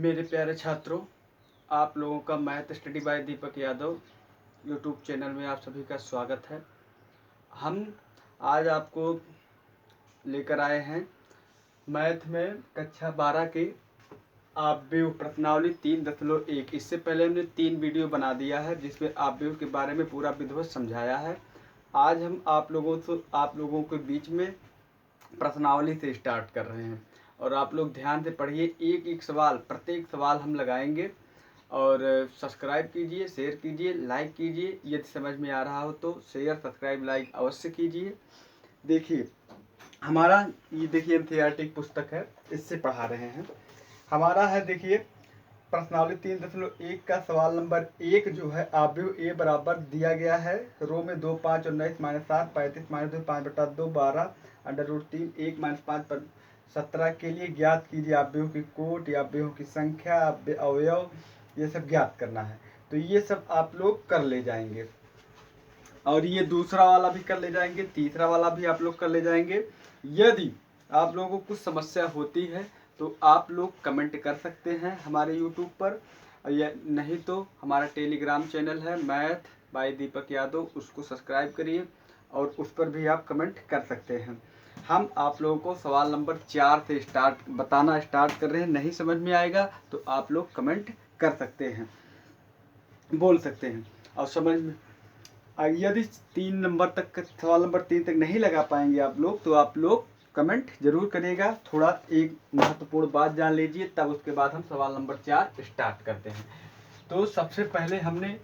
मेरे प्यारे छात्रों, आप लोगों का math study bye Deepak Yadav YouTube channel में आप सभी का स्वागत है। हम आज आपको लेकर आए हैं मैथ में कक्षा 12 की आव्यूह प्रश्नावली 3.1। इससे पहले हमने 3 वीडियो बना दिया है जिसमें आव्यूह के बारे में पूरा विधिवत समझाया है। आज हम आप लोगों के बीच में प्रश्नावली से स्टार्ट कर रहे हैं और आप लोग ध्यान से पढ़िए। एक एक सवाल, प्रत्येक सवाल हम लगाएंगे और सब्सक्राइब कीजिए, शेयर कीजिए, लाइक कीजिए। यदि समझ में आ रहा हो तो शेयर, सब्सक्राइब, लाइक अवश्य कीजिए। देखिए हमारा ये देखिए एनसीईआरटी पुस्तक है, इससे पढ़ा रहे हैं। हमारा है देखिए प्रश्नावली 3.1 का सवाल नंबर 1 जो है आव्यूह ए बराबर दिया गया है रो में 2, 5, 19, -7, 35, -2, 5/2, 12 √3, 1, -5 17 के लिए ज्ञात कीजिए आव्यूह की कोट या आव्यूह की संख्या, अवयव, ये सब ज्ञात करना है। तो ये सब आप लोग कर ले जाएंगे और ये दूसरा वाला भी कर ले जाएंगे, तीसरा वाला भी आप लोग कर ले जाएंगे। यदि आप लोगों को कुछ समस्या होती है तो आप लोग कमेंट कर सकते हैं हमारे यूट्यूब पर, या नहीं तो हमारा टेलीग्राम चैनल है मैथ बाय दीपक यादव, उसको सब्सक्राइब करिए और उस पर भी आप कमेंट कर सकते हैं। हम आप लोगों को सवाल नंबर 4 से बताना स्टार्ट कर रहे हैं। नहीं समझ में आएगा तो आप लोग कमेंट कर सकते हैं, बोल सकते हैं। और समझ में यदि 3 नंबर तक, सवाल नंबर 3 तक नहीं लगा पाएंगे आप लोग तो आप लोग कमेंट जरूर करिएगा। थोड़ा एक महत्वपूर्ण बात जान लीजिए, तब उसके बाद हम सवाल नंबर 4 स्टार्ट करते हैं। तो सबसे पहले हमने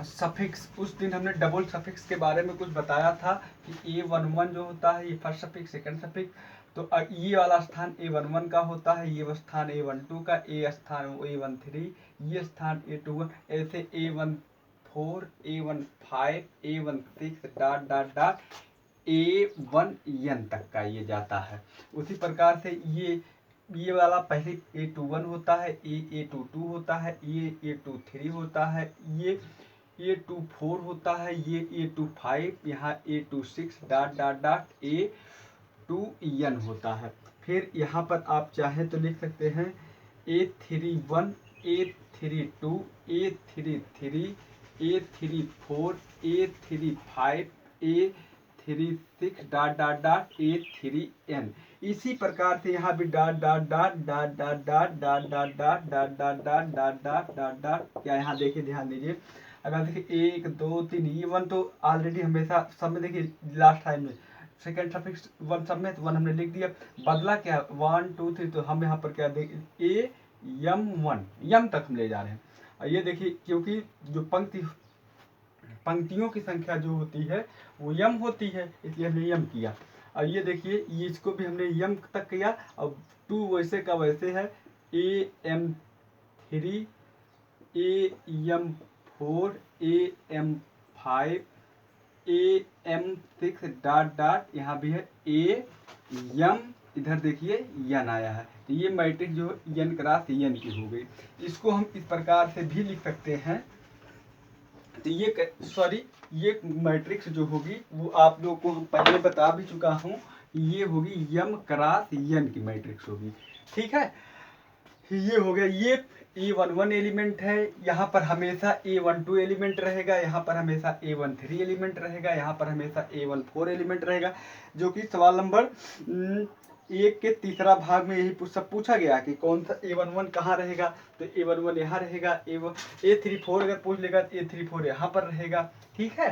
सफिक्स, उस दिन हमने डबल सफिक्स के बारे में कुछ बताया था कि A11 जो होता है ये फर्स्ट सफिक्स, सेकंड सफिक्स। तो ये वाला स्थान A11 का होता है, ये स्थान A12 का, ये स्थान A13, ये स्थान A21, ऐसे A14, A15, A16 dot dot dot A1N तक का ये जाता है। उसी प्रकार से ये वाला पहले A21 होता है, A22 होता है, ये A23 होता है, ये A24 होता है, ये A25, यहाँ A26 dot dot dot A2N होता है। फिर यहाँ पर आप चाहें तो लिख सकते हैं A31, A32, A33, A34, A35, A36 dot dot dot A3N। इसी प्रकार से यहाँ भी dot dot dot dot dot dot dot dot dot dot dot dot dot dot dot dot. क्या यहाँ देखिए, ध्यान दीजिए। अगर देखिए 1, 2, 3, ये 1 तो ऑलरेडी हमेशा सब में देखिए लास्ट टाइम में सेकेंड सफिक्स 1 सब में, तो 1 हमने लिख दिया। बदला क्या 1, 2, 3, तो हम यहाँ पर क्या देखें AM1 यम तक हम ले जा रहे हैं। और ये देखिए क्योंकि जो पंक्तियों की संख्या जो होती है वो यम होती है, इसलिए हमने यम किया। और ये देखिए ये इसको भी हमने यम तक किया। और 2 वैसे का वैसे है, AM3, AM4, AM5, AM6 dot dot, यहाँ भी है AM, इधर देखिए यन आया है। तो ये मैट्रिक्स जो यन क्रॉस यन की हो गई। इसको हम इस प्रकार से भी लिख सकते हैं। तो ये मैट्रिक्स जो होगी वो आप लोगों को हम पहले बता भी चुका हूँ, ये होगी यम क्रॉस यन की मैट्रिक्स होगी। ठीक है, ये हो गया। ये A11 एलिमेंट है, यहाँ पर हमेशा A12 एलिमेंट रहेगा, यहाँ पर हमेशा A13 एलिमेंट रहेगा, यहाँ पर हमेशा A14 एलिमेंट रहेगा। जो कि सवाल नंबर 1 के तीसरा भाग में यही सब पूछा गया कि कौन सा A11 कहाँ रहेगा। तो A11 यहाँ रहेगा, A34 अगर पूछ लेगा तो A34 यहाँ पर रहेगा। ठीक है,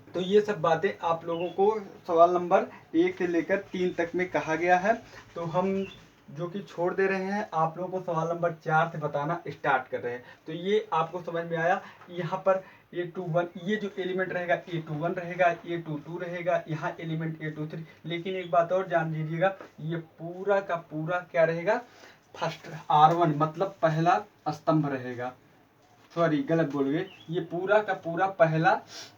तो ये सब बातें आप लोगों को सवाल नंबर 1 से लेकर 3 तक में कहा गया है। तो हम जो कि छोड़ दे रहे हैं, आप लोगों को सवाल नंबर 4 से बताना स्टार्ट कर रहे हैं। तो ये आपको समझ में आया। यहाँ पर A21 ये जो एलिमेंट रहेगा A21 रहेगा, A22 रहेगा, यहाँ एलिमेंट A23। लेकिन एक बात और जान लीजिएगा, ये पूरा का पूरा क्या रहेगा, फर्स्ट R1 मतलब पहला स्तंभ रहेगा। सॉरी गलत बोल गए, ये पूरा का पूरा पहला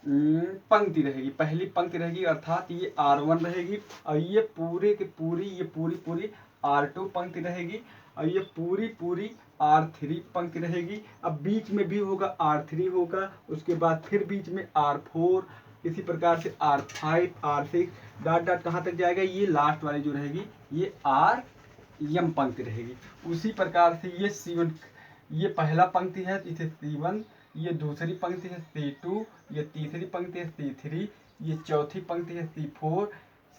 पंक्ति रहेगी, पहली पंक्ति रहेगी, अर्थात ये R1 रहेगी। और ये पूरे के पूरी, ये पूरी R2 पंक्ति रहेगी, और ये पूरी R3 पंक्ति रहेगी। अब बीच में भी होगा R3 होगा, उसके बाद फिर बीच में R4, इसी प्रकार से R5, R6 डॉट डॉट कहाँ तक जाएगा, ये लास्ट वाली जो रहेगी ये R यम पंक्ति रहेगी। उसी प्रकार से ये C1, ये पहला पंक्ति है इसे C1, ये दूसरी पंक्ति है C2, ये तीसरी पंक्ति है C3, ये चौथी पंक्ति है C4,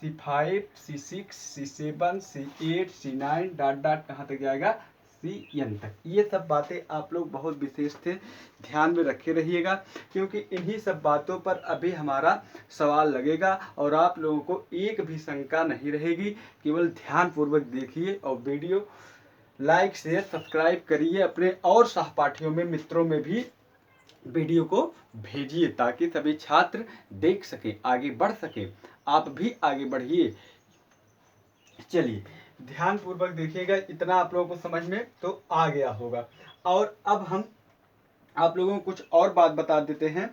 C5, C6, C7, C8, C9 dot dot कहाँ तक जाएगा CN तक। ये सब बातें आप लोग बहुत विशेष थे ध्यान में रखे रहिएगा, क्योंकि इन्हीं सब बातों पर अभी हमारा सवाल लगेगा और आप लोगों को एक भी शंका नहीं रहेगी। केवल ध्यानपूर्वक देखिए और वीडियो लाइक शेयर सब्सक्राइब करिए, अपने और सहपाठियों में मित्रों में भी वीडियो को भेजिए ताकि सभी छात्र देख सकें, आगे बढ़ सकें। आप भी आगे बढ़िए। चलिए ध्यानपूर्वक देखिएगा, इतना आप लोगों को समझ में तो आ गया होगा। और अब हम आप लोगों को कुछ और बात बता देते हैं।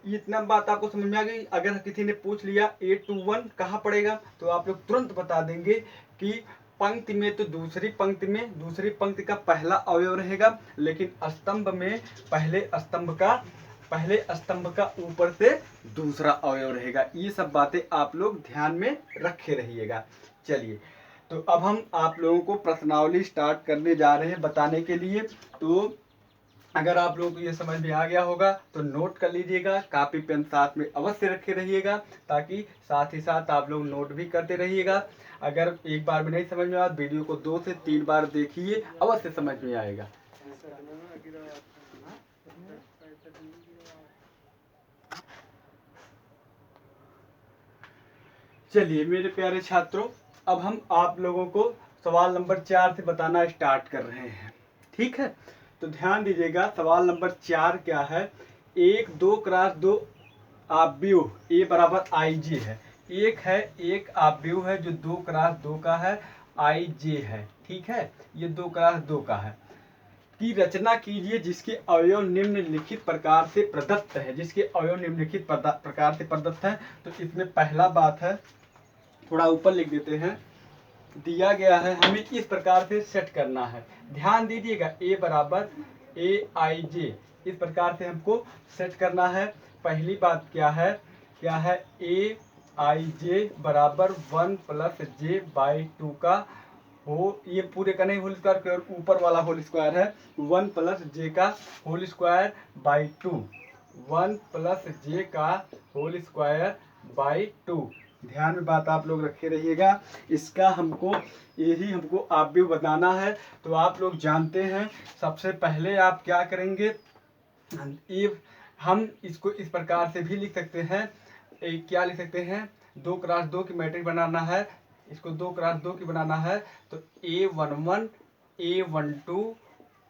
इतना बात आपको समझ में आ गई। अगर किसी ने पूछ लिया 8 to 1 कहाँ पड़ेगा, तो आप लोग तुरंत बता देंगे कि पंक्ति में तो दूसरी पंक्ति का पहला अवयव रहेगा, लेकिन स्तंभ में पहले स्तंभ का ऊपर से दूसरा अवयव रहेगा। ये सब बातें आप लोग ध्यान में रखे रहिएगा। चलिए, तो अब हम आप लोगों को प्रश्नावली स्टार्ट करने जा रहे हैं बताने के लिए। तो अगर आप लोगों को ये समझ में आ गया होगा तो नोट कर लीजिएगा, कापी पेन साथ में अवश्य रखे रहिएगा, ताकि साथ ही साथ आप लोग नोट भी करते रहिएगा। अगर एक बार भी नहीं समझ में आया, वीडियो को 2 से 3 बार देखिए, अवश्य समझ में आएगा। चलिए मेरे प्यारे छात्रों, अब हम आप लोगों को सवाल नंबर 4 से बताना स्टार्ट कर रहे हैं। ठीक है, तो ध्यान दीजिएगा। सवाल नंबर 4 क्या है? एक 2x2 आव्यूह A बराबर IJ है। एक आव्यूह है जो 2x2 का है, IJ है। ठीक है, ये 2x2 का है। की रचना कीजिए जिसके अवयव निम्नलिखित प्रकार से प्रदत्त है। तो इसमें पहला बात है, थोड़ा ऊपर लिख देते हैं, दिया गया है हमें इस प्रकार से सेट करना है। ध्यान दीजिएगा, A बराबर AIJ इस प्रकार से हमको सेट करना है। पहली बात क्या है AIJ बराबर 1 + J/2 का हो, ये पूरे का नहीं होल स्क्वायर, ऊपर वाला होल स्क्वायर है 1 + J का होल स्क्वायर बाई 2, 1 + J का होल स्क्वायर बाई 2। ध्यान में बात आप लोग रखे रहिएगा। इसका हमको आव्यूह बताना है। तो आप लोग जानते हैं, सबसे पहले आप क्या करेंगे, हम इसको इस प्रकार से भी लिख सकते हैं। क्या लिख सकते हैं, 2x2 की मैट्रिक्स बनाना है, इसको 2x2 की बनाना है। तो A11 A12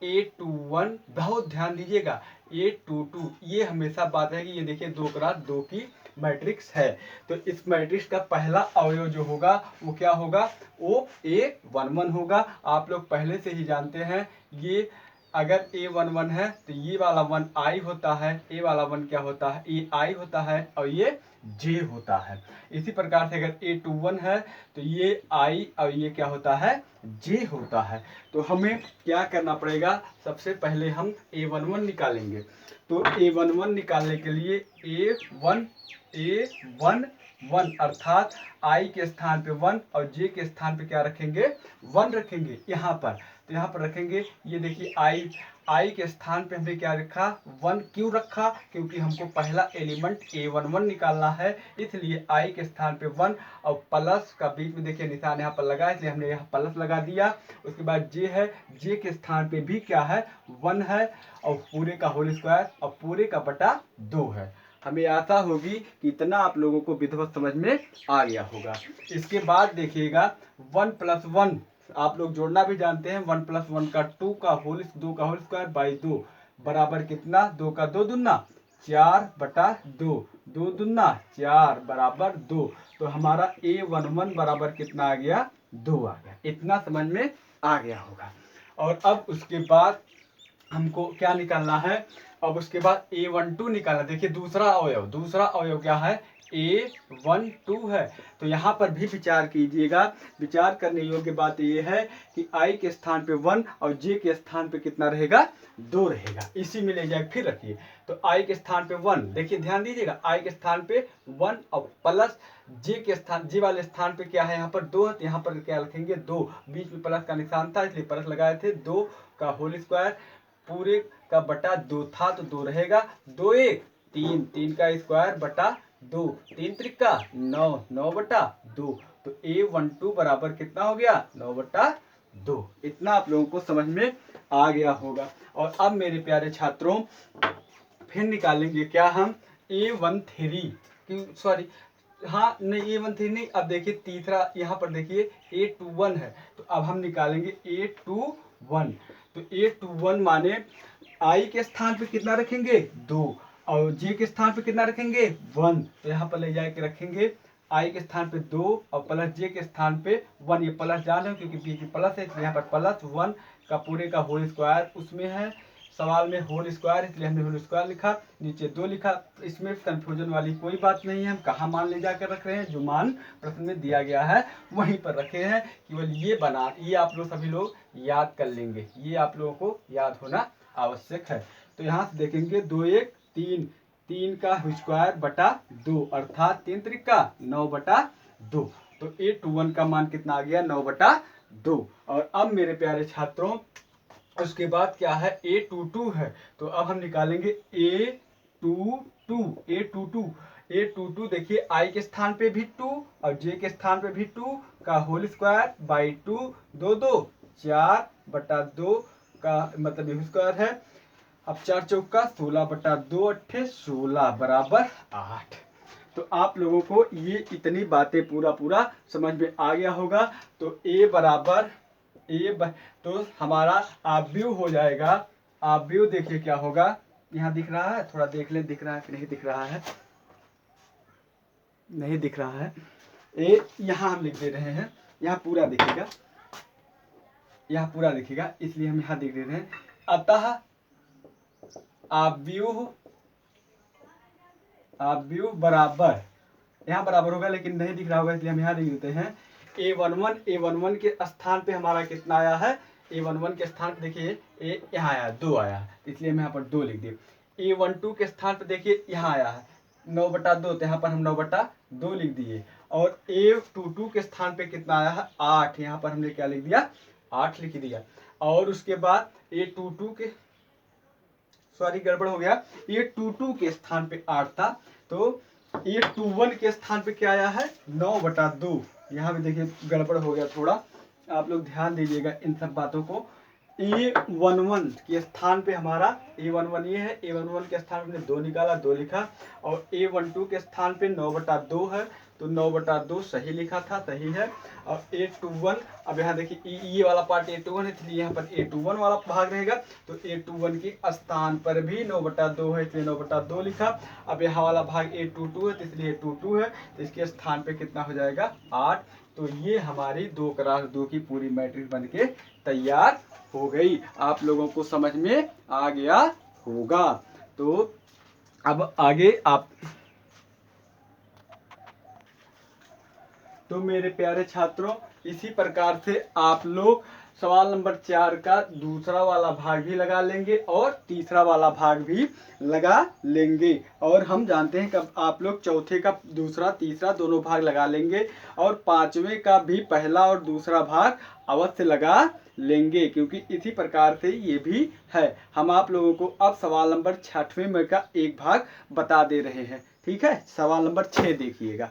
A21, बहुत ध्यान दीजिएगा, A22, ये हमेशा बात है कि ये देखिए 2x2 की मैट्रिक्स है। तो इस मैट्रिक्स का पहला अवयव जो होगा वो क्या होगा, वो A11 होगा। आप लोग पहले से ही जानते हैं, ये अगर A11 है तो ये वाला 1 I होता है, A वाला 1 क्या होता है, AI होता है, और ये J होता है। इसी प्रकार से अगर A21 है तो ये I और ये क्या होता है, J होता है। तो हमें क्या करना पड़ेगा, सबसे पहले हम A11 निकालेंगे। तो A11 निकालने के लिए A11 अर्थात I के स्थान पे 1 और J के स्थान पे क्या रखेंगे, 1 रखेंगे यहाँ पर। तो यहाँ पर रखेंगे, ये देखिए I के स्थान पे हमने क्या रखा, 1 क्यों रखा, क्योंकि हमको पहला एलिमेंट A11 निकालना है, इसलिए I के स्थान पे 1 और प्लस का बीच में देखिए निशान यहाँ पर लगा है, इसलिए हमने यहाँ प्लस लगा दिया। उसके बाद J है, J के स्थान पे भी क्या है, 1 है, और पूरे का होल स्क्वायर और पूरे का बटा 2 है। हमें आशा होगी कि इतना आप लोगों को विधिवत समझ में आ गया होगा। इसके बाद देखिएगा 1 + 1 आप लोग जोड़ना भी जानते हैं, 1 + 1 का 2 का होल स्क्वायर बाई 2 बराबर कितना, 2 का 2 दूना 4/2, 2 दूना 4 बराबर 2। तो हमारा A11 बराबर कितना आ गया, 2 आ गया। इतना समझ में आ गया होगा। और अब उसके बाद हमको क्या निकालना है, अब उसके बाद A12 निकालना। देखिए दूसरा अवयव क्या है, A12 है। तो यहाँ पर भी विचार कीजिएगा। विचार करने योग्य बात यह है कि I के स्थान पे 1 और J के स्थान पे कितना रहेगा, 2 रहेगा। इसी में ले जाए फिर रखिए। तो I के स्थान पे 1, देखिए ध्यान दीजिएगा, I के स्थान पे 1 और प्लस J वाले स्थान पे क्या है, यहाँ पर 2 है, तो यहाँ पर क्या रखेंगे, 2, बीच में प्लस का निशान था इसलिए प्लस लगाए थे। 2 का होल स्क्वायर पूरे का बटा 2 था तो 2 रहेगा। 2 1 3, 3 का स्क्वायर बटा 2, 3 त्रिका 9, 9 बटा 2। तो A12 बराबर कितना हो गया, 9 बटा 2। इतना आप लोगों को समझ में आ गया होगा। और अब मेरे प्यारे छात्रों फिर निकालेंगे क्या हम, A13 सॉरी हाँ नहीं A13 नहीं, अब देखिए तीसरा यहाँ पर देखिए A21 है। तो अब हम निकालेंगे A21। तो A21 माने I के स्थान पे कितना रखेंगे, 2 और J के स्थान पे कितना रखेंगे, 1। तो यहाँ पर ले जाके रखेंगे I के स्थान पे 2 और प्लस J के स्थान पे 1। ये प्लस जान रहे हो क्योंकि बीच में प्लस है, इसलिए यहाँ पर प्लस 1 का पूरे का होल स्क्वायर उसमें है, सवाल में होल स्क्वायर इसलिए हमने होल स्क्वायर लिखा, नीचे 2 लिखा। इसमें कंफ्यूजन वाली कोई बात नहीं है। हम कहाँ मान ले जाकर रख रहे हैं, जो मान प्रश्न में दिया गया है वहीं पर रखे हैं। केवल ये आप लोग सभी लोग याद कर लेंगे, ये आप लोगों को याद होना आवश्यक है। तो यहाँ से देखेंगे 2 1 3, 3 का स्क्वायर बटा 2 अर्थात 3 त्रिका 9 बटा 2। तो A21 का मान कितना आ गया, 9 बटा 2। और अब मेरे प्यारे छात्रों उसके बाद क्या है, A22 है। तो अब हम निकालेंगे A22 देखिए I के स्थान पे भी 2 और J के स्थान पे भी 2 का होल स्क्वायर बाई 2, 2 2 4 बटा 2 का मतलब ये स्क्वायर है। अब 4 चौका 16 बटा 2 अट्ठे 16 बराबर 8। तो आप लोगों को ये इतनी बातें पूरा समझ में आ गया होगा। तो तो हमारा आव्यूह हो जाएगा। आव्यूह देखिए क्या होगा, यहाँ दिख रहा है, थोड़ा देख ले, दिख रहा है कि नहीं दिख रहा है, नहीं दिख रहा है। यहाँ हम लिख दे रहे हैं, यहाँ पूरा दिखेगा, यहाँ पूरा दिखेगा इसलिए हम यहाँ लिख दे रहे हैं। अतः आव्यूह बराबर, यहाँ बराबर होगा लेकिन नहीं दिख रहा होगा इसलिए हम यहाँ लिख देते हैं। A11 के स्थान पे हमारा कितना आया है, A11 के स्थान पे देखिए यहाँ आया 2 आया है, इसलिए हम यहाँ पर 2 लिख दिए। A12 के स्थान पे देखिए यहाँ आया है 9 बटा 2, तो यहाँ पर हम 9 बटा 2 लिख दिए। और A22 के स्थान पे कितना आया है, 8, यहाँ पर हमने क्या लिख दिया, 8 लिख दिया। और उसके बाद A22 के सॉरी गड़बड़ हो गया, A22 के स्थान पे 8 था, तो A21 के स्थान पे क्या आया है, 9 बटा 2। यहाँ भी देखिए गड़बड़ हो गया थोड़ा, आप लोग ध्यान दीजिएगा इन सब बातों को। A11 के स्थान पे हमारा A11 ये है, A11 के स्थान पे 2 निकाला, 2 लिखा। और A12 के स्थान पे 9 बटा 2 है, तो 9 बटा 2 सही लिखा था, सही है। और A21 अब यहाँ देखिए ये वाला पार्ट A21 है इसलिए यहाँ पर A21 वाला भाग रहेगा। तो A21 के स्थान पर भी 9 बटा 2 है इसलिए 9 बटा 2 लिखा। अब यहाँ वाला भाग A22 है तो इसलिए A22 है, तो इसके स्थान पे कितना हो जाएगा, 8। तो ये हमारी 2x2 की पूरी मैट्रिक्स बन के तैयार हो गई। आप लोगों को समझ में आ गया होगा। तो अब आगे आप, तो मेरे प्यारे छात्रों इसी प्रकार से आप लोग सवाल नंबर 4 का दूसरा वाला भाग भी लगा लेंगे और तीसरा वाला भाग भी लगा लेंगे। और हम जानते हैं कि आप लोग चौथे का दूसरा तीसरा दोनों भाग लगा लेंगे और 5वें का भी पहला और दूसरा भाग अवश्य लगा लेंगे, क्योंकि इसी प्रकार से ये भी है। हम आप लोगों को अब सवाल नंबर 6वें में का एक भाग बता दे रहे हैं। ठीक है, सवाल नंबर 6 देखिएगा।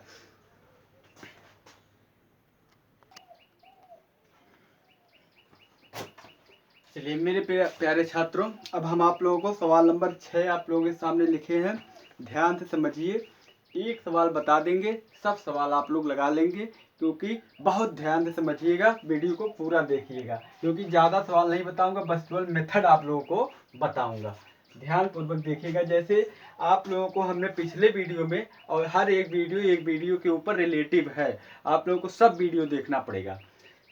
चलिए मेरे प्यारे छात्रों, अब हम आप लोगों को सवाल नंबर 6 आप लोगों के सामने लिखे हैं, ध्यान से समझिए। एक सवाल बता देंगे, सब सवाल आप लोग लगा लेंगे, क्योंकि बहुत ध्यान से समझिएगा, वीडियो को पूरा देखिएगा, क्योंकि ज़्यादा सवाल नहीं बताऊंगा, बस केवल मेथड आप लोगों को बताऊंगा। ध्यान पूर्वक देखिएगा। जैसे आप लोगों को हमने पिछले वीडियो में, और हर एक वीडियो के ऊपर रिलेटिव है, आप लोगों को सब वीडियो देखना पड़ेगा।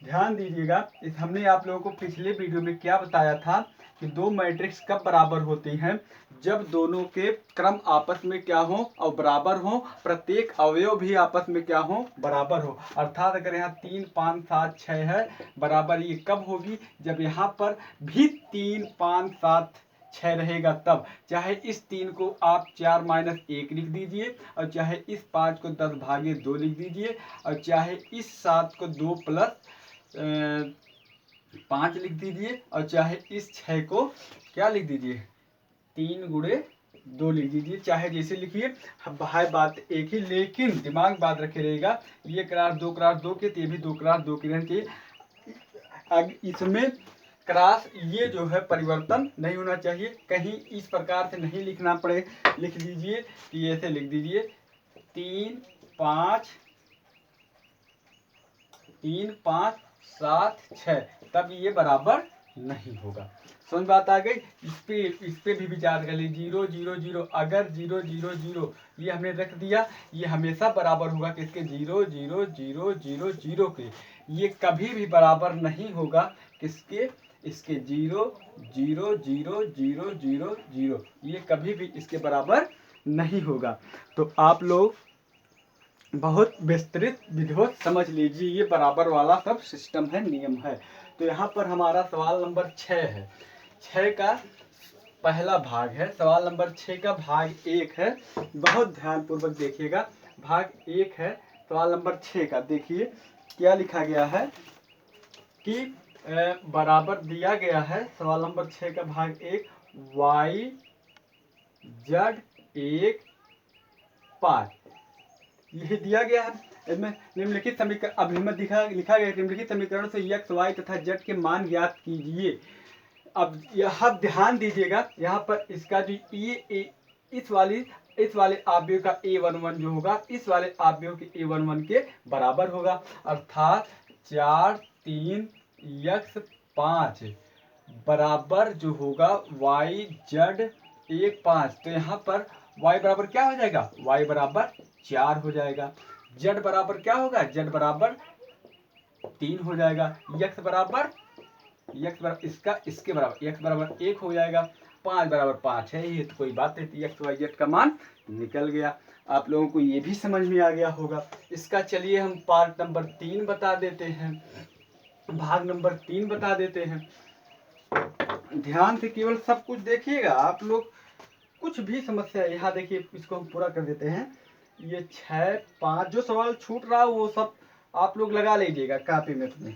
ध्यान दीजिएगा, हमने आप लोगों को पिछले वीडियो में क्या बताया था कि दो मैट्रिक्स कब बराबर होती हैं, जब दोनों के क्रम आपस में क्या हो और बराबर हो, प्रत्येक अवयव भी आपस में क्या हो, बराबर हो। अर्थात अगर यहाँ 3 5 7 6 है बराबर, ये कब होगी, जब यहाँ पर भी 3 5 7 6 रहेगा तब। चाहे इस 3 को आप 4 - 1 लिख दीजिए, और चाहे इस 5 को 10/2 लिख दीजिए, और चाहे इस 7 को 2 + 5 लिख दीजिए, और चाहे इस 6 को क्या लिख दीजिए, 3 × 2 लिख दीजिए। चाहे जैसे लिखिए, है बात एक ही, लेकिन दिमाग में बात रखे रहेगा, ये क्रॉस 2 × 2 के, तो ये भी 2 × 2 के रहना चाहिए। इसमें क्रॉस ये जो है परिवर्तन नहीं होना चाहिए, कहीं इस प्रकार से नहीं लिखना पड़े। लिख दीजिए कि ऐसे लिख दीजिए 3 5 7 6, तब ये बराबर नहीं होगा। समझ बात आ गई। इस पे भी विचार कर लीजिए। 0 0 0, अगर 0 0 0 ये हमने रख दिया, ये हमेशा बराबर होगा किसके, 0 0 0 0 0 के। ये कभी भी बराबर नहीं होगा किसके, इसके 0 0 0 0 0 0, ये कभी भी इसके बराबर नहीं होगा। तो आप लोग बहुत विस्तृत विधिवत समझ लीजिए, ये बराबर वाला सब सिस्टम है, नियम है। तो यहाँ पर हमारा सवाल नंबर 6 है, 6 का पहला भाग है। सवाल नंबर 6 का भाग 1 है, बहुत ध्यानपूर्वक देखिएगा। भाग 1 है सवाल नंबर 6 का। देखिए क्या लिखा गया है कि बराबर दिया गया है सवाल नंबर 6 का भाग 1, y z 1 5 यही दिया गया है। इसमें निम्नलिखित समीकरण अभिमत लिखा गया, निम्नलिखित समीकरण से x y तथा z के मान ज्ञात कीजिए। अब यहाँ ध्यान दीजिएगा, यहाँ पर इसका जो ये इस वाले आव्यूह का a11 जो होगा, इस वाले आव्यूह के a11 के बराबर होगा। अर्थात 4 3 x 5 बराबर जो होगा y z 1 5। तो यहाँ पर y बराबर क्या हो जाएगा, y बराबर 4 हो जाएगा। z बराबर क्या होगा, z बराबर 3 हो जाएगा। x बराबर इसका इसके बराबर x बराबर 1 हो जाएगा। 5 बराबर 5 है, ये तो कोई बात नहीं, x y z का मान निकल गया। आप लोगों को ये भी समझ में आ गया होगा। इसका चलिए हम पार्ट नंबर 3 बता देते हैं, भाग नंबर 3 बता देते हैं। ध्यान से केवल सब कुछ देखिएगा आप लोग, कुछ भी समस्या है यहाँ देखिए, इसको हम पूरा कर देते हैं। ये 6 5 जो सवाल छूट रहा वो सब आप लोग लगा लीजिएगा कापी में अपने।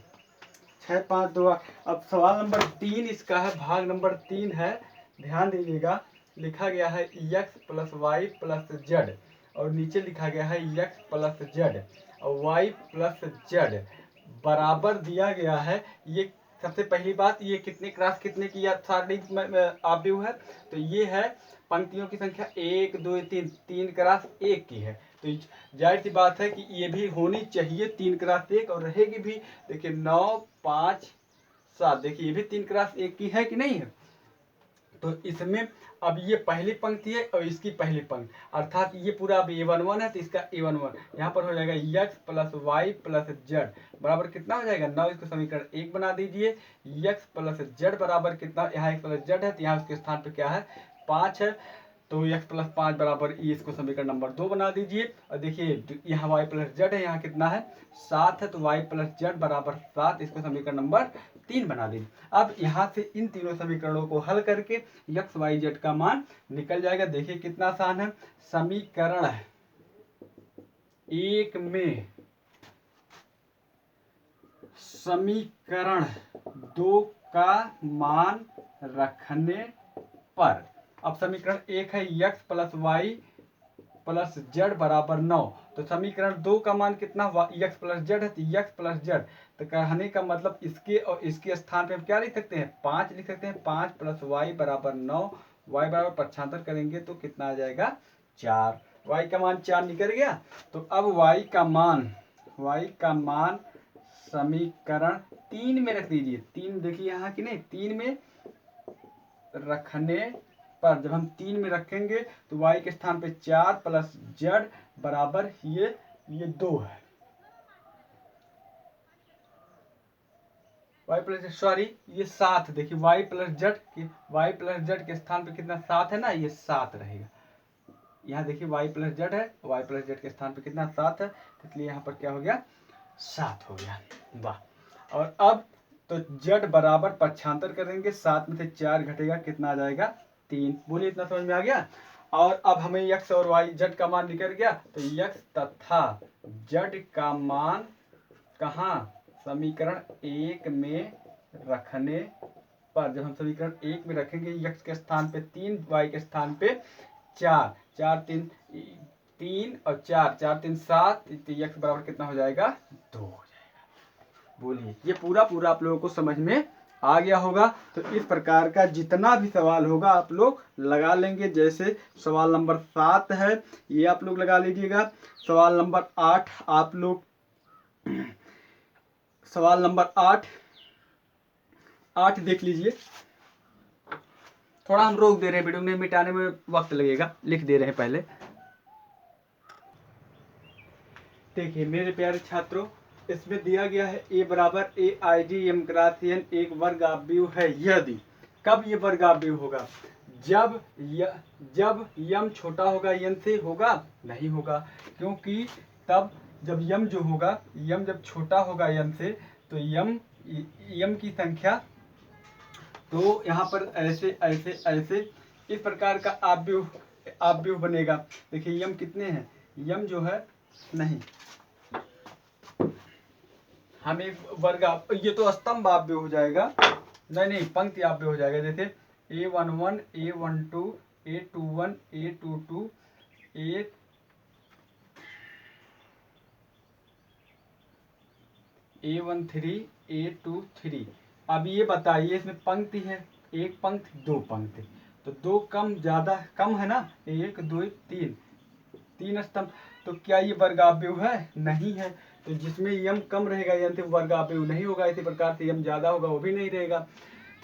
6 5 2। अब सवाल नंबर 3 इसका है, भाग नंबर 3 है। ध्यान दीजिएगा, लिखा गया है x + y + z, और नीचे लिखा गया है x + z और y + z बराबर दिया गया है। ये सबसे पहली बात, ये कितने क्रॉस कितने की सारणी आव्यूह है, तो ये है पंक्तियों की संख्या 1 2 3, 3 क्रॉस 1 की है। तो जाहिर सी बात है कि ये भी होनी चाहिए 3 क्रॉस 1, और रहेगी भी। देखिए 9 5 7, देखिए ये भी 3 क्रॉस 1 की है कि नहीं है। तो इसमें अब ये पहली पंक्ति है और इसकी पहली पंक्ति, अर्थात ये पूरा अब a11 है, तो इसका a11 यहाँ पर हो जाएगा x + y + z बराबर कितना हो जाएगा 9। इसको समीकरण 1 बना दीजिए। x + z बराबर कितना, यहाँ x + z है तो यहाँ उसके स्थान पर क्या है 5 है, तो x + 5 बराबर ये, इसको समीकरण नंबर 2 बना दीजिए। और देखिए यहाँ y + z है, यहाँ कितना है 7 है, तो y + z बराबर 7, इसको समीकरण नंबर 3 बना दीजिए। अब यहाँ से इन तीनों समीकरणों को हल करके x y z का मान निकल जाएगा। देखिए कितना आसान है। समीकरण 1 में समीकरण 2 का मान रखने पर, अब समीकरण 1 है x + y + z बराबर 9, तो समीकरण 2 का मान कितना हुआ, x + z है, तो x + z, तो कहने का मतलब इसके और इसके स्थान पे हम क्या लिख सकते हैं 5 लिख सकते हैं। 5 + y बराबर 9, y बराबर पक्षांतर करेंगे तो कितना आ जाएगा 4, y का मान 4 निकल गया। तो अब y का मान समीकरण 3 में रख दीजिए। 3 देखिए यहाँ कि नहीं, 3 में रखने पर, जब हम 3 में रखेंगे तो y के स्थान पे 4 + z बराबर ये 2 है। वाई प्लस सॉरी ये 7, देखिए वाई प्लस जेड के स्थान पे कितना 7 है ना, ये 7 रहेगा। यहाँ देखिए वाई प्लस जेड है, वाई प्लस जेड के स्थान पे कितना 7 है, इसलिए यहाँ पर क्या हो गया 7 हो गया। वाह। और अब तो जेड बराबर पक्षांतर करेंगे, 7 में से 4 घटेगा, कितना आ जाएगा 3। बोलिए इतना समझ में आ गया। और अब हमें एक्स और वाई जेड का मान निकल गया, तो एक्स तथा जेड का मान कहाँ, समीकरण 1 में रखने पर, जब हम समीकरण 1 में रखेंगे एक्स के स्थान पे 3, वाई के स्थान पे 4, 3 और 4, 4 3 7, तो एक्स बराबर कितना हो जाएगा 2 हो जाएगा। बोलिए ये पूरा आप लोगों को समझ में आ गया होगा। तो इस प्रकार का जितना भी सवाल होगा आप लोग लगा लेंगे। जैसे सवाल नंबर 7 है, ये आप लोग लगा लीजिएगा। सवाल नंबर 8 आप लोग सवाल नंबर 8 देख लीजिए। थोड़ा हम रोक दे रहे हैं, वीडियो में मिटाने में वक्त लगेगा, लिख दे रहे हैं पहले। देखिए मेरे प्यारे छात्रों, इसमें दिया गया है ए बराबर A I D M cross N एक वर्गाव्यूह है, यदि कब ये वर्गाव्यूह होगा, जब यम छोटा होगा एन से, होगा नहीं होगा, क्योंकि तब जब यम जो होगा, यम जब छोटा होगा एन से, तो यम की संख्या, तो यहाँ पर ऐसे ऐसे ऐसे इस प्रकार का आव्यूह बनेगा। देखिए यम कितने हैं, यम जो है नहीं, हमें वर्ग, ये तो स्तंभ आव्यूह हो जाएगा, नहीं पंक्ति आव्यूह हो जाएगा। जैसे A11 A12 A21 A22 A13 A23। अब ये बताइए इसमें पंक्ति है, एक पंक्ति दो पंक्ति, तो दो कम ज्यादा कम है ना, 1 2 3 स्तंभ, तो क्या ये वर्गाव्यूह है, नहीं है। तो जिसमें यम कम रहेगा यानी वर्गाव्यूह नहीं होगा। इसी प्रकार से यम ज्यादा होगा वो भी नहीं रहेगा।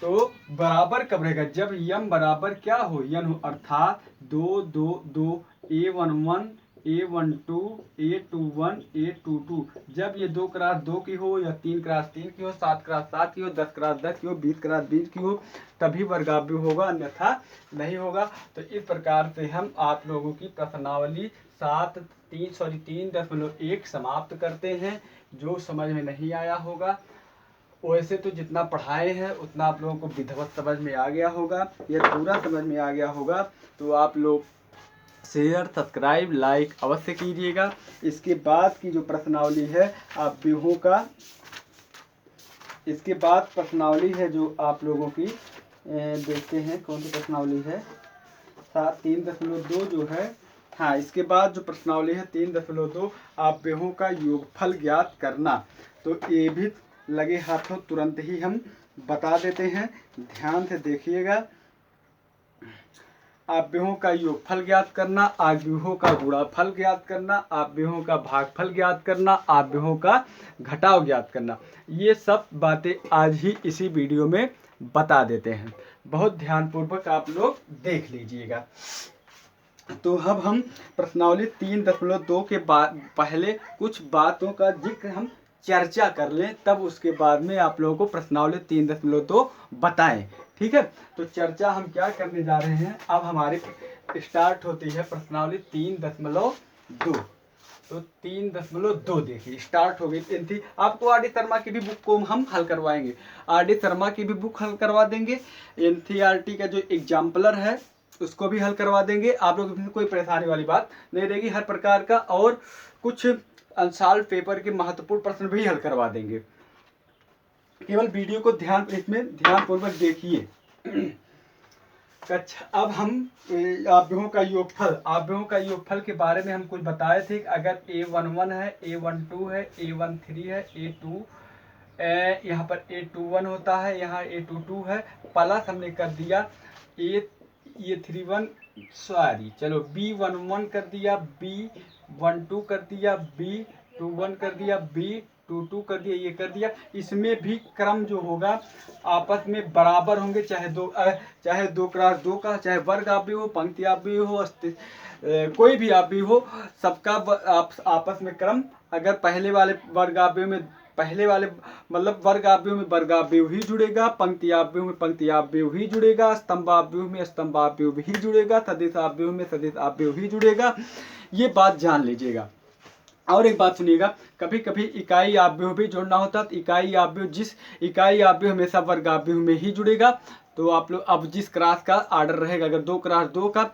तो बराबर कब रहेगा, जब यम बराबर क्या हो, यन हो, अर्थात 2 2 2 A11 A12 A21 A22, जब ये 2 क्रॉस 2 की हो, या 3 क्रॉस 3 की हो, 7 क्रॉस 7 की हो, 10 क्रॉस 10 की हो, 20 क्रॉस 20 की हो, तभी वर्गाव्यूह होगा, अन्यथा नहीं होगा। तो इस प्रकार से हम आप लोगों की प्रश्नावली 3.1 समाप्त करते हैं। जो समझ में नहीं आया होगा, वैसे तो जितना पढ़ाए हैं उतना आप लोगों को विधिवत समझ में आ गया होगा, यह पूरा समझ में आ गया होगा, तो आप लोग शेयर सब्सक्राइब लाइक अवश्य कीजिएगा। इसके बाद की जो प्रश्नावली है आप व्यूहों का, इसके बाद प्रश्नावली है जो आप लोगों की देखते हैं कौन सी प्रश्नावली है, 3.2 जो है, हाँ इसके बाद जो प्रश्नावली है 3.2 आप व्यूहों का योगफल ज्ञात करना। तो ये भी लगे हाथों तुरंत ही हम बता देते हैं, ध्यान से देखिएगा। आव्यूहों का योगफल ज्ञात करना, आव्यूहों का गुणाफल ज्ञात करना, आव्यूहों का भागफल ज्ञात करना, आव्यूहों का घटाव ज्ञात करना, ये सब बातें आज ही इसी वीडियो में बता देते हैं। बहुत ध्यानपूर्वक आप लोग देख लीजिएगा। तो अब हम प्रश्नावली 3.2 के बाद पहले कुछ बातों का जिक्र हम चर्चा कर लें, तब उसके बाद में आप लोगों को प्रश्नावली 3.2 बताएं, ठीक है। तो चर्चा हम क्या करने जा रहे हैं, अब हमारी स्टार्ट होती है प्रश्नावली 3.2। तो 3.2 देखिए स्टार्ट हो गई। आपको आर डी शर्मा की भी बुक को हम हल करवाएंगे, आर डी शर्मा की भी बुक हल करवा देंगे, NCERT का जो एग्जाम्पलर है उसको भी हल करवा देंगे। आप लोग इसमें कोई परेशानी वाली बात नहीं रहेगी, हर प्रकार का, और कुछ अनसॉल्व पेपर के महत्वपूर्ण प्रश्न भी हल करवा देंगे। केवल वीडियो को इसमें ध्यानपूर्वक देखिए। अच्छा, अब हम आव्यूहों का योगफल के बारे में हम कुछ बताए थे। अगर A11 है, A12 है, A13 है, यहाँ पर A21 होता है, यहाँ A22 है, प्लस हमने कर दिया A31 सॉरी चलो B11 कर दिया, B12 कर दिया, B21 कर दिया, B22 कर दिया, ये कर दिया। इसमें भी क्रम जो होगा आपस में बराबर होंगे, चाहे 2 क्रॉस 2 का, चाहे वर्ग आव्यूह हो, पंक्ति आव्यूह हो, कोई भी आव्यूह हो, सबका आपस में क्रम, अगर पहले वाले वर्ग आव्यूह में पहले वाले मतलब वर्गाव्यूह में वर्गाव्यूह ही जुड़ेगा, पंक्तियाव्यूह में पंक्तियाव्यूह ही जुड़ेगा, स्तंभाव्यूह में स्तंभाव्यूह ही जुड़ेगा, सदिशाव्यूह में सदिशाव्यूह ही जुड़ेगा। ये बात जान लीजिएगा। और एक बात सुनिएगा, कभी कभी इकाई आव्यूह भी जोड़ना होता है, तो इकाई आव्यूह जिस इकाई आव्यूह हमेशा वर्गाव्यूह में ही जुड़ेगा। तो आप लोग अब जिस क्रास का आर्डर रहेगा, अगर 2x2 का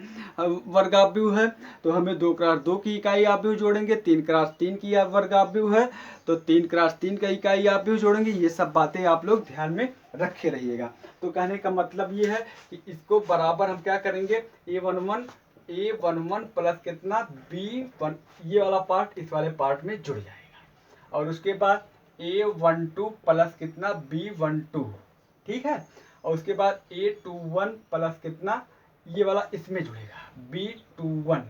वर्गाव्यूह है तो हमें 2x2 की इकाई आव्यूह जोड़ेंगे, 3x3 की वर्गाव्यूह है तो 3x3 का इकाई आव्यूह जोड़ेंगे। ये सब बातें आप लोग ध्यान में रखे रहिएगा। तो कहने का मतलब ये है कि इसको बराबर हम क्या करेंगे, A11 प्लस कितना B1, ये वाला पार्ट इस वाले पार्ट में जुड़ जाएगा। और उसके बाद A12 प्लस कितना B12, ठीक है। और उसके बाद A21 प्लस कितना, ये वाला इसमें जुड़ेगा B21,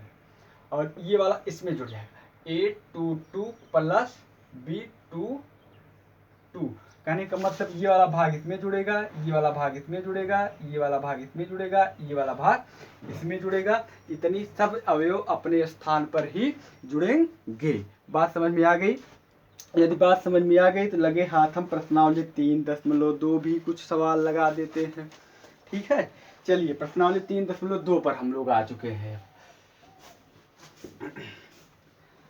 और ये वाला इसमें जुड़ जाएगा A22 प्लस B22। कहने का मतलब ये वाला भाग इसमें जुड़ेगा, ये वाला भाग इसमें जुड़ेगा, ये वाला भाग इसमें जुड़ेगा, ये वाला भाग इसमें जुड़ेगा। इतनी सब अवयव अपने स्थान पर ही जुड़ेंगे। बात समझ में आ गई? यदि बात समझ में आ गई तो लगे हाथ हम प्रश्नावली 3.2 भी कुछ सवाल लगा देते हैं। ठीक है, चलिए प्रश्नावली 3.2 पर हम लोग आ चुके हैं।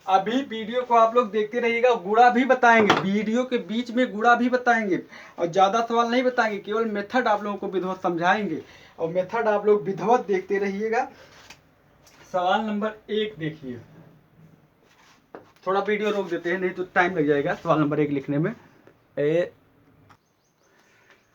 अभी वीडियो को आप लोग देखते रहिएगा, गुणा भी बताएंगे, वीडियो के बीच में गुणा भी बताएंगे, और ज़्यादा सवाल नहीं बताएंगे, केवल मेथड आप लोगों को विधिवत समझाएंगे, और मेथड आप लोग विधिवत देखते रहिएगा। सवाल नंबर 1 देखिए, थोड़ा वीडियो रोक देते हैं नहीं तो टाइम लग जाएगा सवाल नंबर 1 लिखने में।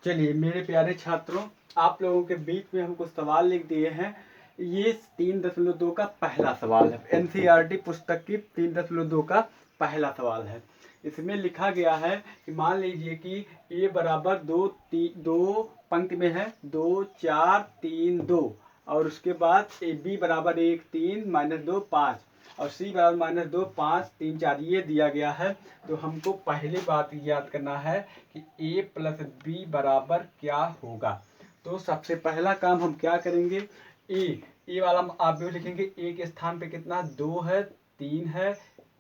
चलिए मेरे प्यारे छात्रों, आप लोगों के बीच में हम कुछ सवाल लिख दिए हैं। ये 3.2 का पहला सवाल है, एनसीईआरटी पुस्तक की 3.2 का पहला सवाल है। इसमें लिखा गया है कि मान लीजिए कि ए बराबर 2 पंक्ति में है 2 4 3 2, और उसके बाद ए बी बराबर 1 3 -2 5, और सी बराबर -2 5 3 4 ये दिया गया है। तो हमको पहली बात याद करना है कि a प्लस बी बराबर क्या होगा। तो सबसे पहला काम हम क्या करेंगे, ए वाला आप भी लिखेंगे, ए के स्थान पे कितना 2 है, 3 है,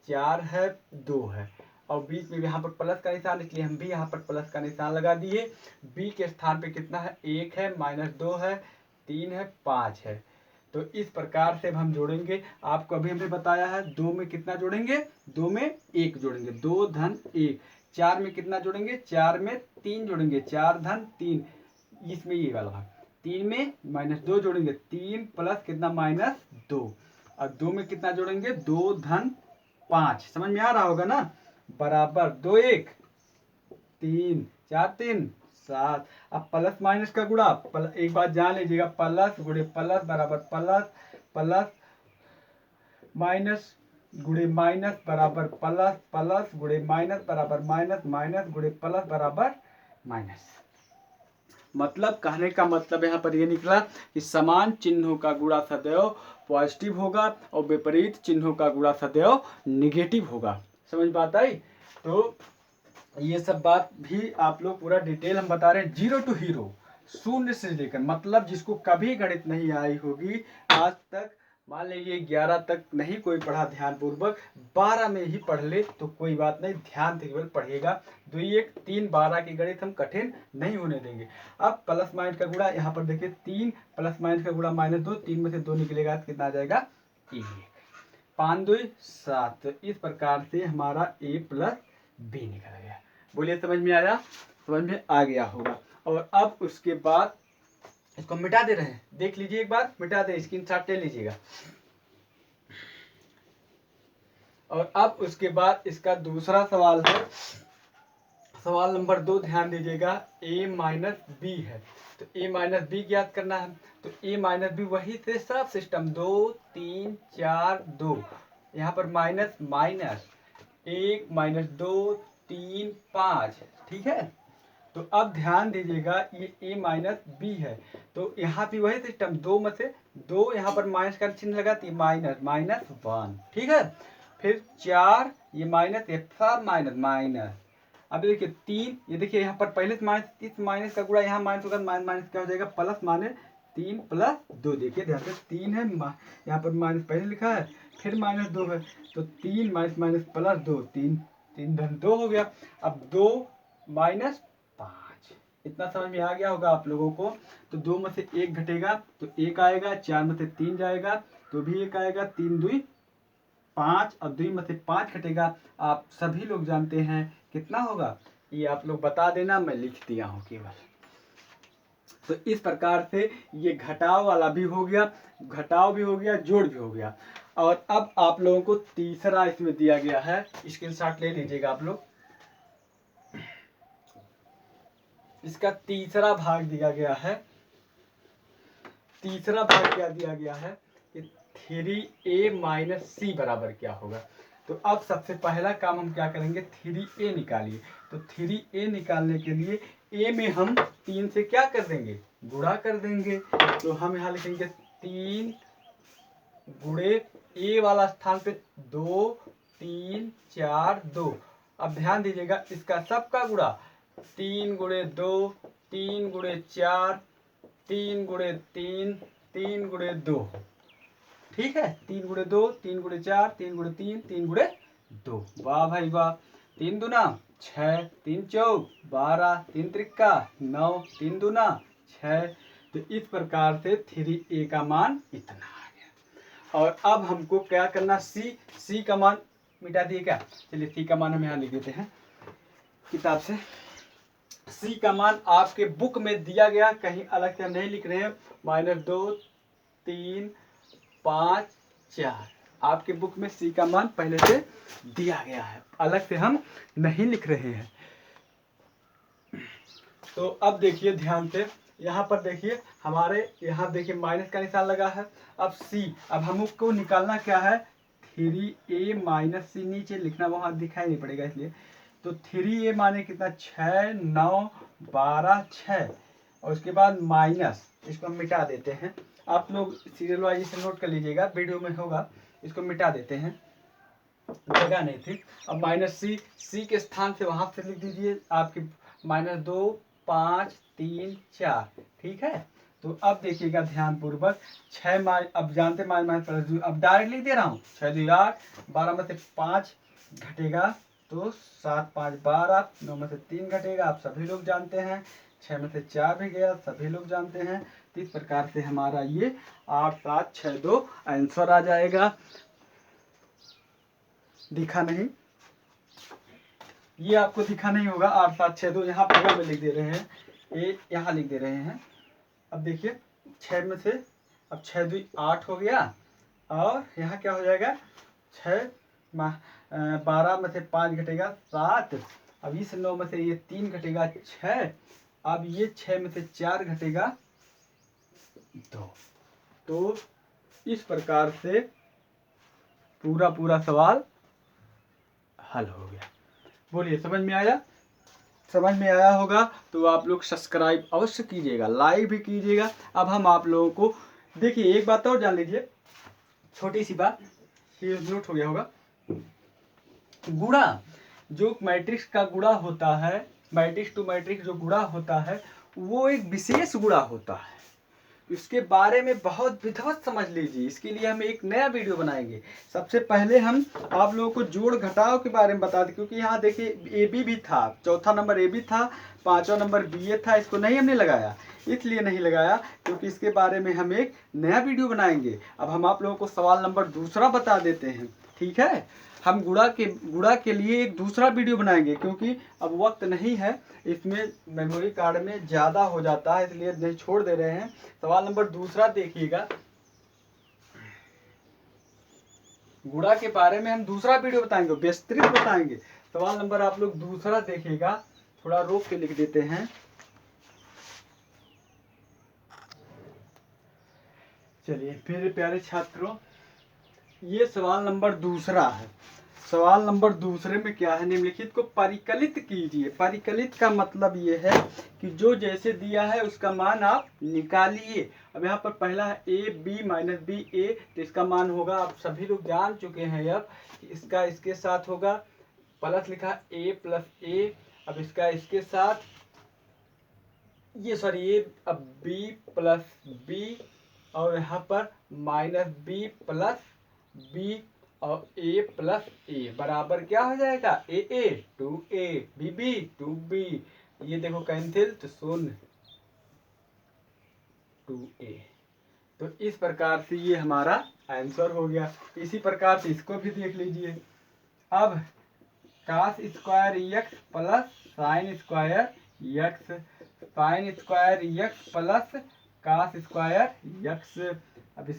4 है, 2 है, और बीच में यहाँ पर प्लस का निशान, इसलिए हम भी यहाँ पर प्लस का निशान लगा दिए। बी के स्थान पे कितना है, 1 है, -2 है, 3 है, 5 है। तो इस प्रकार से हम जोड़ेंगे। आपको अभी हमने बताया है 2 में कितना जोड़ेंगे, 2 में 1 जोड़ेंगे, 2 धन 1। 4 में कितना जोड़ेंगे, 4 में 3 जोड़ेंगे, 4 धन 3, इसमें ये वाला भाग। 3 में -2 जोड़ेंगे, 3 प्लस कितना -2, और 2 में कितना जोड़ेंगे, 2 धन 5। समझ में आ रहा होगा ना, बराबर 2 1 3 4 3 7। अब प्लस माइनस का गुणा, एक बात जान लीजिएगा, प्लस गुणे प्लस बराबर प्लस, प्लस माइनस गुणे माइनस बराबर प्लस, प्लस गुणे माइनस बराबर माइनस, माइनस गुणे प्लस बराबर माइनस। मतलब कहने का मतलब यहाँ पर ये निकला कि समान चिन्हों का गुणा सदैव पॉजिटिव होगा और विपरीत चिन्हों का गुणा सदैव निगेटिव होगा। समझ बात आई? तो ये सब बात भी आप लोग पूरा डिटेल हम बता रहे हैं। 0 to हीरो, शून्य से लेकर, मतलब जिसको कभी गणित नहीं आई होगी आज तक, मान लीजिए 11 तक नहीं कोई पढ़ा ध्यान पूर्वक, 12 में ही पढ़ ले तो कोई बात नहीं, ध्यान से केवल पढ़िएगा। 2 1 3 12 की गणित हम कठिन नहीं होने देंगे। अब प्लस माइनस का गुणा, यहाँ पर देखिए 3 प्लस माइनस का गुणा -2, 3 में से 2 निकलेगा तो कितना आ जाएगा 1, 5 2 7। तो इस प्रकार से हमारा a प्लस बी निकल गया। बोलिए समझ में आया? समझ में आ गया होगा। और अब उसके बाद इसको मिटा दे रहे हैं, देख लीजिए एक बार, मिटा दे, स्क्रीनशॉट ले लीजिएगा। और अब उसके बाद इसका दूसरा सवाल है, सवाल नंबर 2 ध्यान दीजिएगा, a माइनस बी है, तो a माइनस बी ज्ञात करना है। तो a माइनस बी वही से सब सिस्टम 2 3 4 2, यहाँ पर माइनस माइनस 1 -2 3 5, ठीक है। तो अब ध्यान दीजिएगा, ये a माइनस बी है, तो यहाँ भी वही सिस्टम, 2 में से 2, यहाँ पर माइनस का चिन्ह लगाती माइनस -1, ठीक है। फिर 4, ये माइनस, ये माइनस माइनस। अब देखिए 3, ये देखिए यहाँ पर पहले से माइनस, इस माइनस का गुणा यहाँ माइनस होगा, माइनस क्या हो जाएगा, प्लस, माने 3 प्लस 2, देखिए ध्यान से 3 है, यहाँ पर माइनस पहले लिखा है, फिर -2 है, तो 3 माइनस माइनस प्लस 2, 3 3 धन 2 हो गया। अब 2 माइनस 5, इतना समझ में आ गया होगा आप लोगों को। तो 2 में से 1 घटेगा तो 1 आएगा, 4 में से 3 जाएगा तो भी 1 आएगा, 3 2 5 और 2 में से 5 घटेगा। आप सभी लोग जानते हैं कितना होगा, ये आप लोग बता देना, मैं लिख दिया हूँ केवल। तो इस प्रकार से ये घटाव वाला भी हो गया, घटाव भी हो गया, जोड़ भी हो गया। और अब आप लोगों को तीसरा इसमें दिया गया है, स्क्रीनशॉट ले लीजिएगा आप लोग। इसका तीसरा भाग दिया गया है। तीसरा भाग क्या दिया गया है कि 3a माइनस सी बराबर क्या होगा। तो अब सबसे पहला काम हम क्या करेंगे, 3a निकालिए। तो 3a निकालने के लिए a में हम 3 से क्या कर देंगे, गुणा कर देंगे। तो हम यहाँ लिखेंगे 3 गुणे a वाला स्थान पे 2 3 4 2। अब ध्यान दीजिएगा, इसका सबका गुणा 3 गुणे 2 3 गुणे 4 3 गुणे 3 3 गुणे 2, ठीक है। 3 गुणे 2 3 गुणे 4 3 गुणे 3 3 गुणे 2। वाह भाई वाह। 3 दूना 6 3 चौक 12 3 त्रिक्का 9 3 दूना 6। तो इस प्रकार से 3a का मान इतना आ गया। और अब हमको क्या करना, c का मान मिटा दिए क्या, चलिए c का मान हम यहाँ लिख देते हैं किताब से। c का मान आपके बुक में दिया गया, कहीं अलग से हम नहीं लिख रहे हैं। -2 3 5 4 आपके बुक में c का मान पहले से दिया गया है, अलग से हम नहीं लिख रहे हैं। तो अब देखिए ध्यान से, यहाँ पर देखिए हमारे यहाँ देखिए माइनस का निशान लगा है। अब c, अब हमको निकालना क्या है, 3a माइनस सी, नीचे लिखना वहाँ दिखाई नहीं पड़ेगा इसलिए। तो 3a माने कितना, 6 9 12 6 और उसके बाद माइनस, इसको हम मिटा देते हैं। आप लोग सीरियल वाइज इसे नोट कर लीजिएगा, वीडियो में होगा, इसको मिटा देते हैं, जगह नहीं थी। अब -c के स्थान से वहां से लिख दीजिए आपके -2 5 3 4, ठीक है। तो अब देखिएगा ध्यान पूर्वक, 6 अब जानते अब डायरेक्टली दे रहा हूँ, 6 2 8 12 में से 5 घटेगा तो 7 5 12, 9 में से 3 घटेगा, आप सभी लोग जानते हैं। 6 में से 4 भी गया, सभी लोग जानते हैं। तो इस प्रकार से हमारा ये 8 7 6 2 आंसर आ जाएगा। दिखा नहीं, ये आपको दिखा नहीं होगा। 8 7 6 2 यहाँ पर में लिख दे रहे हैं, ये यहाँ लिख दे रहे हैं। अब देखिए 6 में से, अब 6 2 8 हो गया और यहाँ क्या हो जाएगा, 6 12 में से 5 घटेगा 7, अब इस 9 में से ये 3 घटेगा 6, अब ये 6 में से 4 घटेगा 2। तो इस प्रकार से पूरा सवाल हल हो गया। बोलिए समझ में आया, समझ में आया होगा तो आप लोग सब्सक्राइब अवश्य कीजिएगा, लाइक भी कीजिएगा। अब हम आप लोगों को देखिए एक बात और जान लीजिए, छोटी सी बात, ये नोट हो गया होगा। गुणा, जो मैट्रिक्स का गुणा होता है, मैट्रिक्स टू मैट्रिक्स जो गुणा होता है वो एक विशेष गुणा होता है। इसके बारे में बहुत विधिवत समझ लीजिए, इसके लिए हम एक नया वीडियो बनाएंगे। सबसे पहले हम आप लोगों को जोड़ घटाव के बारे में बता दें, क्योंकि यहाँ देखिए ए बी भी था, चौथा नंबर ए बी था, पांचवा नंबर बी ए था, इसको नहीं हमने लगाया, इसलिए नहीं लगाया क्योंकि इसके बारे में हम एक नया वीडियो बनाएंगे। अब हम आप लोगों को सवाल नंबर दूसरा बता देते हैं, ठीक है। हम गुणा के लिए एक दूसरा वीडियो बनाएंगे, क्योंकि अब वक्त नहीं है, इसमें मेमोरी कार्ड में ज़्यादा हो जाता है, इसलिए नहीं छोड़ दे रहे हैं। सवाल नंबर दूसरा देखिएगा, गुणा के बारे में हम दूसरा वीडियो बताएंगे, विस्तृत बताएंगे। सवाल नंबर आप लोग दूसरा देखिएगा, थोड़ा रोक के लिख देते हैं। चलिए मेरे प्यारे छात्रों, ये सवाल नंबर दूसरा है। सवाल नंबर दूसरे में क्या है, निम्नलिखित को परिकलित कीजिए। परिकलित का मतलब ये है कि जो जैसे दिया है उसका मान आप निकालिए। अब यहाँ पर पहला है ए बी माइनस बी ए, तो इसका मान होगा, आप सभी लोग जान चुके हैं अब, इसका इसके साथ होगा, प्लस लिखा ए प्लस ए, अब इसका इसके साथ, ये सॉरी ए, अब बी प्लस बी और यहाँ पर माइनस बी प्लस बी और a प्लस ए बराबर क्या हो जाएगा, ए 2a, बी 2b। ये देखो कैंसिल, तो शून्य 2a। तो इस प्रकार से ये हमारा आंसर हो गया। इसी प्रकार से इसको भी देख लीजिए। अब cos square x plus sine square x, sine square x plus cos square x. अब इसका